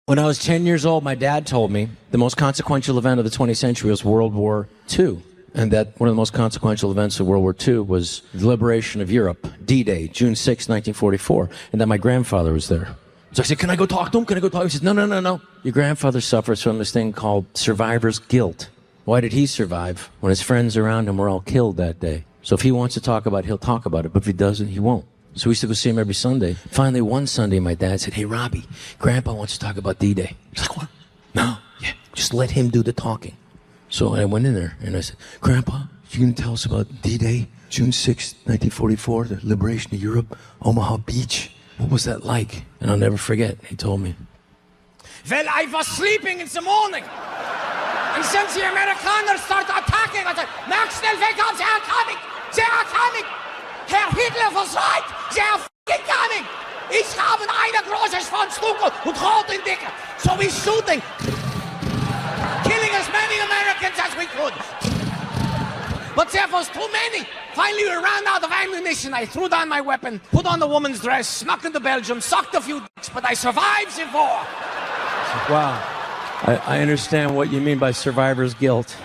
When I was 10 years old, my dad told me the most consequential event of the 20th century was World War II. And that one of the most consequential events of World War II was the liberation of Europe, D-Day, June 6, 1944. And that my grandfather was there. So I said, can I go talk to him? Can I go talk to him? He said, no. Your grandfather suffers from this thing called survivor's guilt. Why did he survive when his friends around him were all killed that day? So if he wants to talk about it, he'll talk about it. But if he doesn't, he won't. So we used to go see him every Sunday. Finally, one Sunday, my dad said, hey, Robbie, Grandpa wants to talk about D-Day. He's like, what? No, yeah, just let him do the talking. So I went in there, and I said, Grandpa, you going to tell us about D-Day, June 6, 1944, the liberation of Europe, Omaha Beach? What was that like? And I'll never forget, he told me. Well, I was sleeping in the morning. And since the Americans started attacking, I said, mach schnell weg auf, they are coming! They are coming! Herr Hitler was right! They are f***ing coming! Ich habe eine große Schwanzluke und roten Dicke. So we shooting. Killing as many Americans as we could. But there was too many. Finally, we ran out of ammunition. I threw down my weapon, put on the woman's dress, snuck into Belgium, sucked a few dicks, but I survived the war. Wow. I understand what you mean by survivor's guilt.